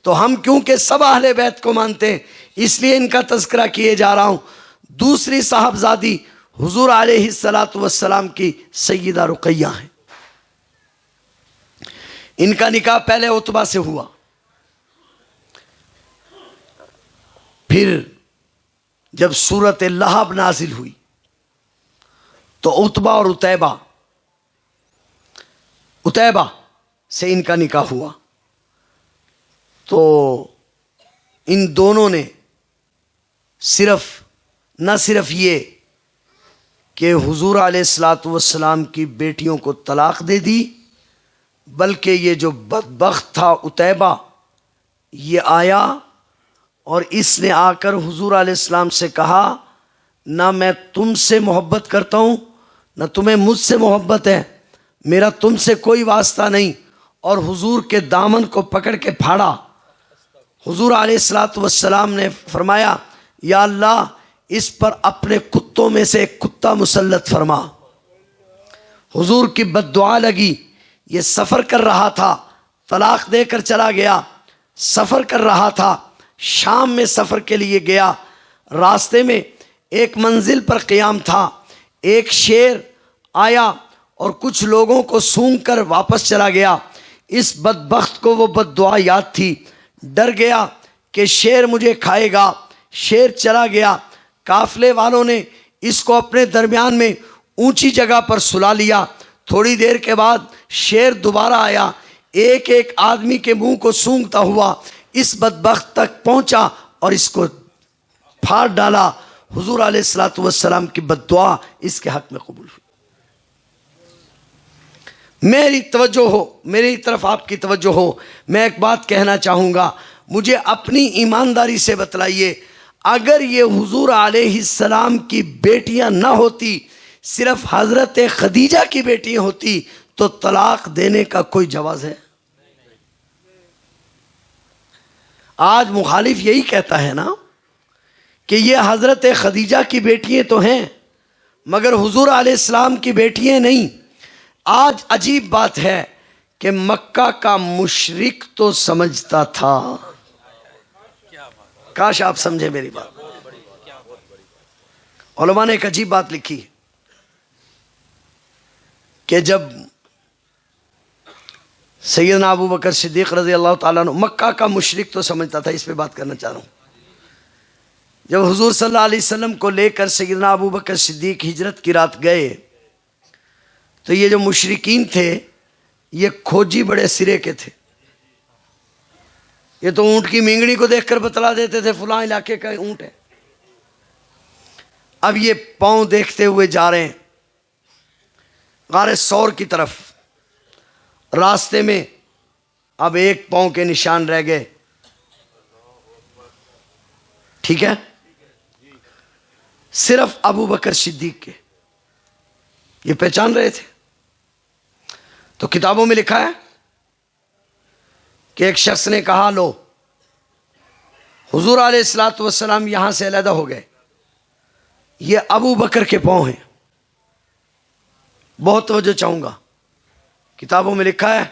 تو ہم کیونکہ سب اہل بیت کو مانتے ہیں اس لیے ان کا تذکرہ کیے جا رہا ہوں۔ دوسری صاحبزادی حضور علیہ السلام کی سیدہ رقیہ ہیں۔ ان کا نکاح پہلے عتبہ سے ہوا، پھر جب سورۃ لہب نازل ہوئی تو عتبہ اور عتیبہ سے ان کا نکاح ہوا۔ تو ان دونوں نے نہ صرف یہ کہ حضور علیہ السلام کی بیٹیوں کو طلاق دے دی، بلکہ یہ جو بدبخت تھا عتیبہ، یہ آیا اور اس نے آ کر حضور علیہ السلام سے کہا نہ میں تم سے محبت کرتا ہوں نہ تمہیں مجھ سے محبت ہے، میرا تم سے کوئی واسطہ نہیں، اور حضور کے دامن کو پکڑ کے پھاڑا۔ حضور علیہ السلام نے فرمایا یا اللہ اس پر اپنے کتوں میں سے ایک کتا مسلط فرما۔ حضور کی بد دعا لگی۔ یہ سفر کر رہا تھا، طلاق دے کر چلا گیا، سفر کر رہا تھا، شام میں سفر کے لیے گیا، راستے میں ایک منزل پر قیام تھا، ایک شیر آیا اور کچھ لوگوں کو سونگھ کر واپس چلا گیا۔ اس بدبخت کو وہ بد دعا یاد تھی، ڈر گیا کہ شیر مجھے کھائے گا، شیر چلا گیا۔ قافلے والوں نے اس کو اپنے درمیان میں اونچی جگہ پر سلا لیا۔ تھوڑی دیر کے بعد شیر دوبارہ آیا، ایک ایک آدمی کے منہ کو سونگھتا ہوا اس بدبخت تک پہنچا اور اس کو پھاڑ ڈالا۔ حضور علیہ السلام کی بد دعا اس کے حق میں قبول ہوئی۔ میری طرف آپ کی توجہ ہو، میں ایک بات کہنا چاہوں گا، مجھے اپنی ایمانداری سے بتلائیے، اگر یہ حضور علیہ السلام کی بیٹیاں نہ ہوتی، صرف حضرت خدیجہ کی بیٹیاں ہوتی تو طلاق دینے کا کوئی جواز ہے؟ آج مخالف یہی کہتا ہے نا کہ یہ حضرت خدیجہ کی بیٹیاں تو ہیں مگر حضور علیہ السلام کی بیٹیاں نہیں۔ آج عجیب بات ہے کہ مکہ کا مشرک تو سمجھتا تھا، کاش آپ سمجھے میری بات، علماء نے ایک عجیب بات لکھی کہ جب سیدنا ابو بکر صدیق رضی اللہ تعالیٰ عنہ، مکہ کا مشرک تو سمجھتا تھا، اس پہ بات کرنا چاہ رہا ہوں، جب حضور صلی اللہ علیہ وسلم کو لے کر سیدنا ابو بکر صدیق ہجرت کی رات گئے تو یہ جو مشرکین تھے یہ کھوجی بڑے سرے کے تھے. یہ تو اونٹ کی مینگڑی کو دیکھ کر بتلا دیتے تھے فلاں علاقے کا اونٹ ہے. اب یہ پاؤں دیکھتے ہوئے جا رہے ہیں غار ثور کی طرف. راستے میں اب ایک پاؤں کے نشان رہ گئے، ٹھیک ہے، صرف ابو بکر صدیق کے. یہ پہچان رہے تھے. تو کتابوں میں لکھا ہے کہ ایک شخص نے کہا لو حضور علیہ الصلوۃ والسلام یہاں سے علیحدہ ہو گئے، یہ ابو بکر کے پاؤں ہیں. بہت توجہ چاہوں گا، کتابوں میں لکھا ہے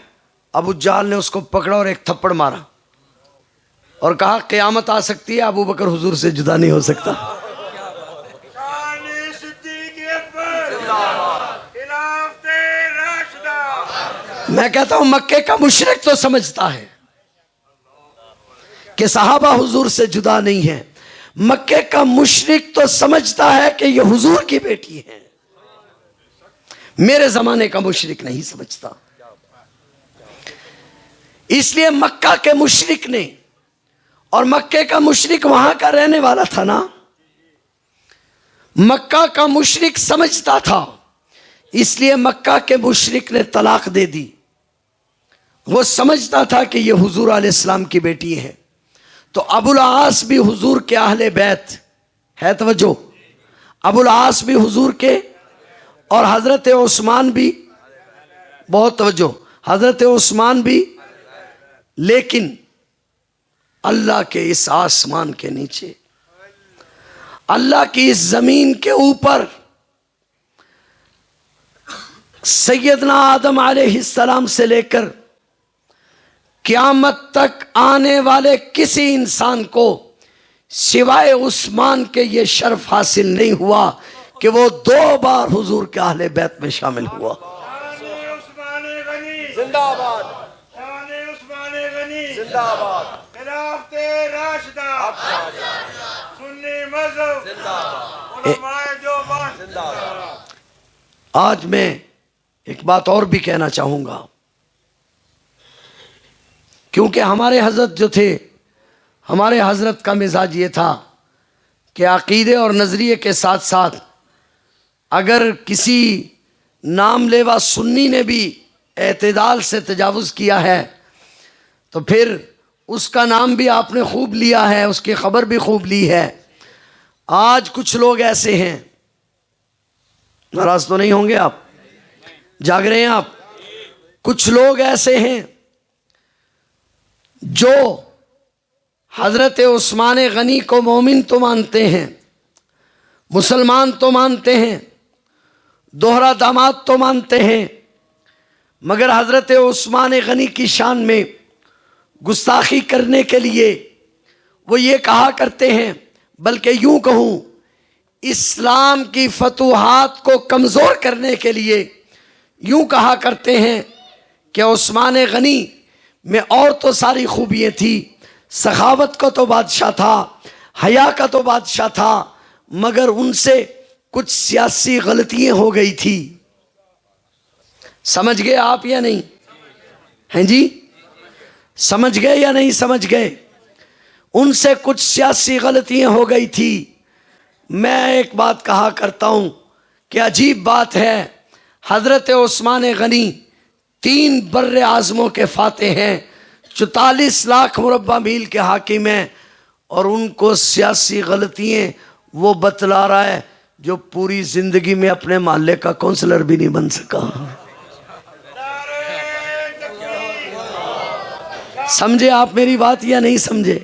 ابو جہل نے اس کو پکڑا اور ایک تھپڑ مارا اور کہا قیامت آ سکتی ہے، ابو بکر حضور سے جدا نہیں ہو سکتا. میں کہتا ہوں مکے کا مشرک تو سمجھتا ہے کہ صحابہ حضور سے جدا نہیں ہیں. مکے کا مشرک تو سمجھتا ہے کہ یہ حضور کی بیٹی ہے. میرے زمانے کا مشرک نہیں سمجھتا. اس لیے مکہ کے مشرک نے، اور مکے کا مشرک وہاں کا رہنے والا تھا نا، مکہ کا مشرک سمجھتا تھا، اس لیے مکہ کے مشرک نے طلاق دے دی. وہ سمجھتا تھا کہ یہ حضور علیہ السلام کی بیٹی ہے. تو ابو العاص بھی حضور کے اہل بیت ہے. توجہ، ابو العاص بھی حضور کے، اور حضرت عثمان بھی، بہت توجہ، حضرت عثمان بھی. لیکن اللہ کے اس آسمان کے نیچے، اللہ کی اس زمین کے اوپر سیدنا آدم علیہ السلام سے لے کر قیامت تک آنے والے کسی انسان کو سوائے عثمان کے یہ شرف حاصل نہیں ہوا کہ وہ 2 بار حضور کے اہل بیت میں شامل ہوا. زندہ آباد، شان عثمان غنی زندہ آباد، خلافت راشدہ سنی مذہب زندہ آباد، علماء دیوبند زندہ آباد. آج میں ایک بات اور بھی کہنا چاہوں گا، کیونکہ ہمارے حضرت جو تھے، ہمارے حضرت کا مزاج یہ تھا کہ عقیدے اور نظریے کے ساتھ ساتھ اگر کسی نام لیوا سنی نے بھی اعتدال سے تجاوز کیا ہے تو پھر اس کا نام بھی آپ نے خوب لیا ہے، اس کی خبر بھی خوب لی ہے. آج کچھ لوگ ایسے ہیں، ناراض تو نہیں ہوں گے آپ، جاگ رہے ہیں آپ، کچھ لوگ ایسے ہیں جو حضرت عثمان غنی کو مومن تو مانتے ہیں، مسلمان تو مانتے ہیں، دوہرا داماد تو مانتے ہیں، مگر حضرت عثمان غنی کی شان میں گستاخی کرنے کے لیے وہ یہ کہا کرتے ہیں، بلکہ یوں کہوں اسلام کی فتوحات کو کمزور کرنے کے لیے یوں کہا کرتے ہیں کہ عثمان غنی میں اور تو ساری خوبیاں تھی، سخاوت کا تو بادشاہ تھا، حیا کا تو بادشاہ تھا، مگر ان سے کچھ سیاسی غلطیاں ہو گئی تھی. سمجھ گئے آپ یا نہیں؟ ہیں جی، سمجھ گئے یا نہیں سمجھ گئے؟ ان سے کچھ سیاسی غلطیاں ہو گئی تھی. میں ایک بات کہا کرتا ہوں کہ عجیب بات ہے، حضرت عثمان غنی 3 بر اعظموں کے فاتح ہیں، 44 لاکھ مربع میل کے حاکم ہیں، اور ان کو سیاسی غلطیاں وہ بتلا رہا ہے جو پوری زندگی میں اپنے محلے کا کونسلر بھی نہیں بن سکا. سمجھے آپ میری بات یا نہیں سمجھے؟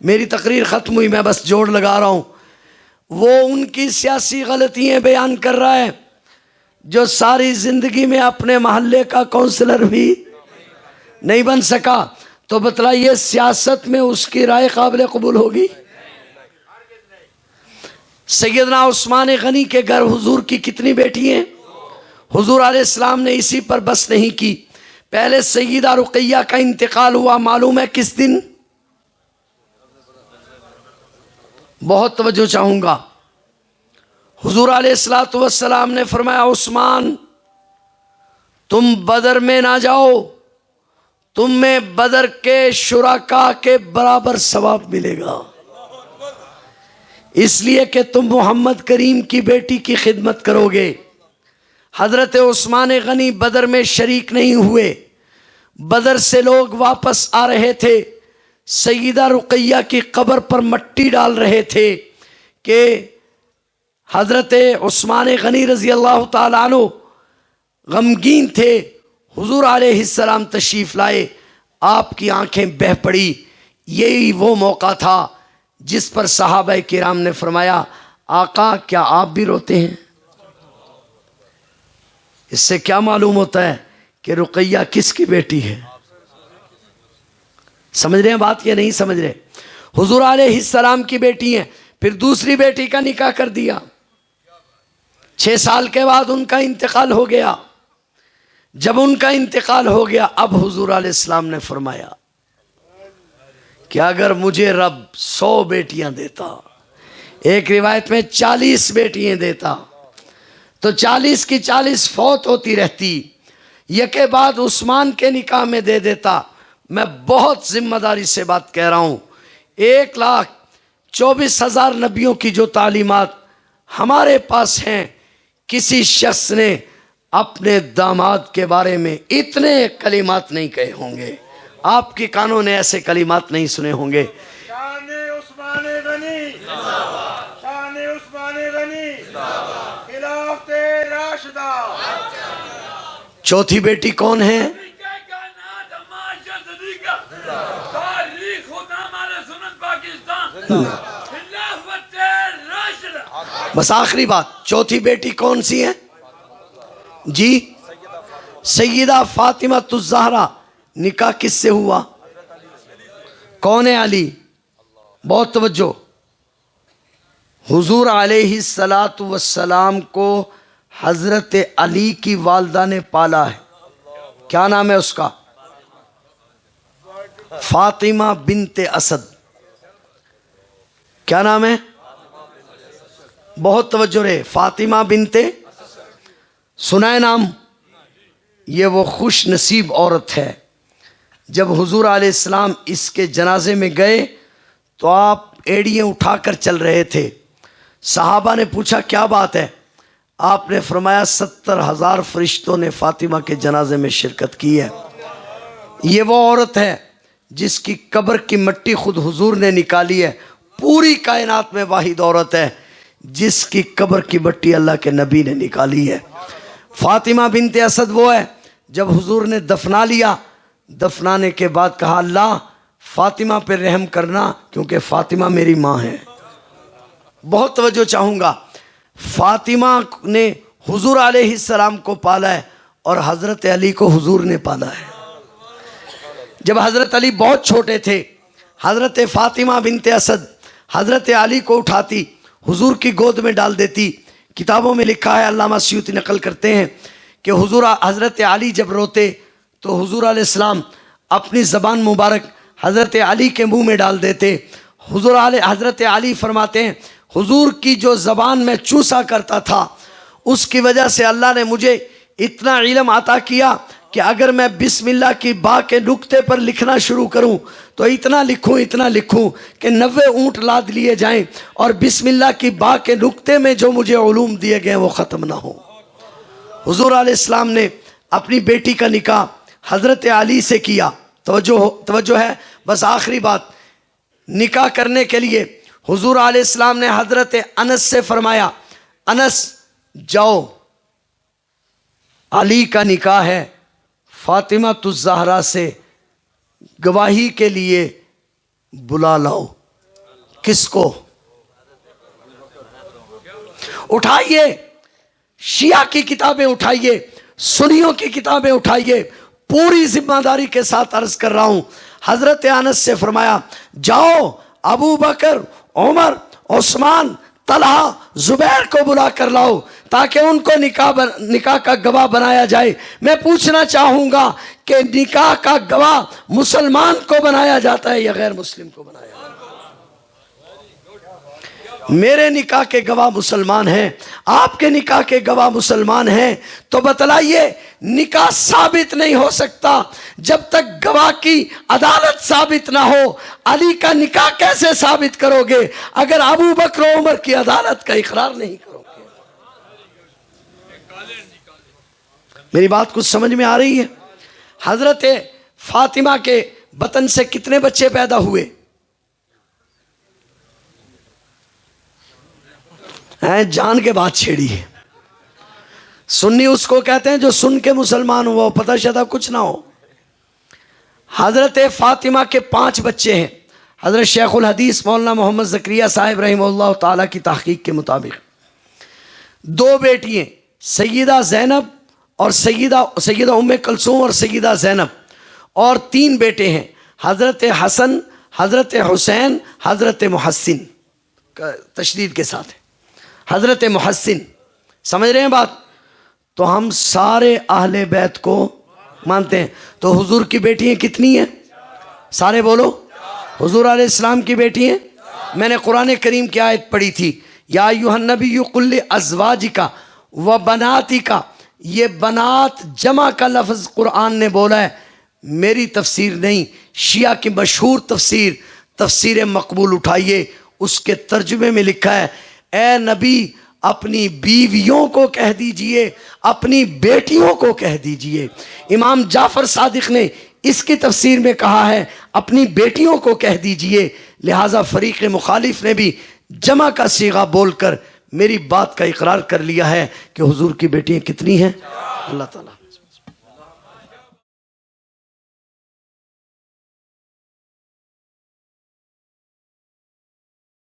میری تقریر ختم ہوئی، میں بس جوڑ لگا رہا ہوں. وہ ان کی سیاسی غلطیاں بیان کر رہا ہے جو ساری زندگی میں اپنے محلے کا کونسلر بھی نہیں بن سکا. تو بتلائیے سیاست میں اس کی رائے قابل قبول ہوگی؟ سیدنا عثمان غنی کے گھر حضور کی کتنی بیٹی ہیں؟ حضور علیہ السلام نے اسی پر بس نہیں کی، پہلے سیدہ رقیہ کا انتقال ہوا، معلوم ہے کس دن؟ بہت توجہ چاہوں گا۔ حضور علیہ السلام نے فرمایا عثمان تم بدر میں نہ جاؤ، تم میں بدر کے شرکاء کے برابر ثواب ملے گا، اس لیے کہ تم محمد کریم کی بیٹی کی خدمت کرو گے۔ حضرت عثمان غنی بدر میں شریک نہیں ہوئے، بدر سے لوگ واپس آ رہے تھے، سیدہ رقیہ کی قبر پر مٹی ڈال رہے تھے کہ حضرت عثمان غنی رضی اللہ تعالیٰ عنہ غمگین تھے۔ حضور علیہ السلام تشریف لائے، آپ کی آنکھیں بہہ پڑی۔ یہی وہ موقع تھا جس پر صحابہ کرام نے فرمایا آقا کیا آپ بھی روتے ہیں؟ اس سے کیا معلوم ہوتا ہے کہ رقیہ کس کی بیٹی ہے؟ سمجھ رہے ہیں بات یا نہیں سمجھ رہے؟ حضور علیہ السلام کی بیٹی ہیں، پھر دوسری بیٹی کا نکاح کر دیا، 6 سال کے بعد ان کا انتقال ہو گیا۔ جب ان کا انتقال ہو گیا، اب حضور علیہ السلام نے فرمایا کہ اگر مجھے رب 100 بیٹیاں دیتا، ایک روایت میں 40 بیٹیاں دیتا، تو 40 کی 40 فوت ہوتی رہتی، یکے بعد عثمان کے نکاح میں دے دیتا۔ میں بہت ذمہ داری سے بات کہہ رہا ہوں، 1,24,000 نبیوں کی جو تعلیمات ہمارے پاس ہیں، کسی شخص نے اپنے داماد کے بارے میں اتنے کلمات نہیں کہے ہوں گے، آپ کے کانوں نے ایسے کلمات نہیں سنے ہوں گے۔ شان عثمان غنی، شان عثمان غنی، خلافت راشدہ۔ چوتھی بیٹی کون ہے؟ بس آخری بات، چوتھی بیٹی کون سی ہے جی؟ سیدہ فاطمہ الزہرا۔ نکاح کس سے ہوا؟ کون ہے؟ علی۔ بہت توجہ، حضور علیہ السلام کو حضرت علی کی والدہ نے پالا ہے، کیا نام ہے اس کا؟ فاطمہ بنت اسد۔ کیا نام ہے؟ بہت توجہ رہے، فاطمہ بنت، سنا ہے نام؟ یہ وہ خوش نصیب عورت ہے۔ جب حضور علیہ السلام اس کے جنازے میں گئے تو آپ ایڑیاں اٹھا کر چل رہے تھے، صحابہ نے پوچھا کیا بات ہے؟ آپ نے فرمایا 70,000 فرشتوں نے فاطمہ کے جنازے میں شرکت کی ہے۔ یہ وہ عورت ہے جس کی قبر کی مٹی خود حضور نے نکالی ہے، پوری کائنات میں واحد عورت ہے جس کی قبر کی مٹی اللہ کے نبی نے نکالی ہے۔ فاطمہ بنت اسد وہ ہے، جب حضور نے دفنا لیا، دفنانے کے بعد کہا اللہ فاطمہ پہ رحم کرنا کیونکہ فاطمہ میری ماں ہے۔ بہت توجہ چاہوں گا، فاطمہ نے حضور علیہ السلام کو پالا ہے اور حضرت علی کو حضور نے پالا ہے۔ جب حضرت علی بہت چھوٹے تھے، حضرت فاطمہ بنت اسد حضرت علی کو اٹھاتی، حضور کی گود میں ڈال دیتی۔ کتابوں میں لکھا ہے، علامہ سیوطی نقل کرتے ہیں کہ حضرت علی جب روتے تو حضور علیہ السلام اپنی زبان مبارک حضرت علی کے منہ میں ڈال دیتے۔ حضرت علی فرماتے ہیں حضور کی جو زبان میں چوسا کرتا تھا، اس کی وجہ سے اللہ نے مجھے اتنا علم عطا کیا کہ اگر میں بسم اللہ کی با کے نقطے پر لکھنا شروع کروں تو اتنا لکھوں کہ 90 اونٹ لاد لیے جائیں اور بسم اللہ کی با کے نقطے میں جو مجھے علوم دیے گئے وہ ختم نہ ہو۔ حضور علیہ السلام نے اپنی بیٹی کا نکاح حضرت علی سے کیا۔ توجہ ہے، بس آخری بات، نکاح کرنے کے لیے حضور علیہ السلام نے حضرت انس سے فرمایا انس جاؤ، علی کا نکاح ہے، فاطمہ الزہرا سے گواہی کے لیے بلا لاؤ۔ کس کو؟ اٹھائیے، شیعہ کی کتابیں اٹھائیے، سنیوں کی کتابیں اٹھائیے، پوری ذمہ داری کے ساتھ عرض کر رہا ہوں۔ حضرت انس سے فرمایا جاؤ، ابو بکر، عمر، عثمان، طلحہ، زبیر کو بلا کر لاؤ تاکہ ان کو نکاح کا گواہ بنایا جائے۔ میں پوچھنا چاہوں گا کہ نکاح کا گواہ مسلمان کو بنایا جاتا ہے یا غیر مسلم کو بنایا جاتا ہے؟ میرے نکاح کے گواہ مسلمان ہیں، آپ کے نکاح کے گواہ مسلمان ہیں، تو بتلائیے نکاح ثابت نہیں ہو سکتا جب تک گواہ کی عدالت ثابت نہ ہو۔ علی کا نکاح کیسے ثابت کرو گے اگر ابو بکر و عمر کی عدالت کا اقرار نہیں کرو گے؟ میری بات کچھ سمجھ میں آ رہی ہے؟ حضرت فاطمہ کے بطن سے کتنے بچے پیدا ہوئے؟ جان کے بات چھیڑی ہے۔ سنی اس کو کہتے ہیں جو سن کے مسلمان ہوا ہو، پتہ شدہ کچھ نہ ہو۔ حضرت فاطمہ کے 5 بچے ہیں۔ حضرت شیخ الحدیث مولانا محمد زکریا صاحب رحمہ اللہ تعالیٰ کی تحقیق کے مطابق 2 بیٹیاں سیدہ زینب اور سیدہ ام کلثوم اور سیدہ زینب، اور 3 بیٹے ہیں حضرت حسن، حضرت حسین، حضرت محسن، تشدید کے ساتھ حضرت محسن۔ سمجھ رہے ہیں بات؟ تو ہم سارے اہل بیت کو مانتے ہیں۔ تو حضور کی بیٹیاں کتنی ہیں؟ سارے بولو۔ حضور علیہ السلام کی بیٹیاں، میں نے قرآن کریم کی آیت پڑھی تھی، یا ایھا النبی قل لازواجک و بناتک، یہ بنات جمع کا لفظ قرآن نے بولا ہے، میری تفسیر نہیں، شیعہ کی مشہور تفسیر مقبول اٹھائیے، اس کے ترجمے میں لکھا ہے، اے نبی اپنی بیویوں کو کہہ دیجئے، اپنی بیٹیوں کو کہہ دیجئے۔ امام جعفر صادق نے اس کی تفسیر میں کہا ہے اپنی بیٹیوں کو کہہ دیجئے، لہٰذا فریق مخالف نے بھی جمع کا صیغہ بول کر میری بات کا اقرار کر لیا ہے کہ حضور کی بیٹیاں کتنی ہیں؟ اللہ تعالیٰ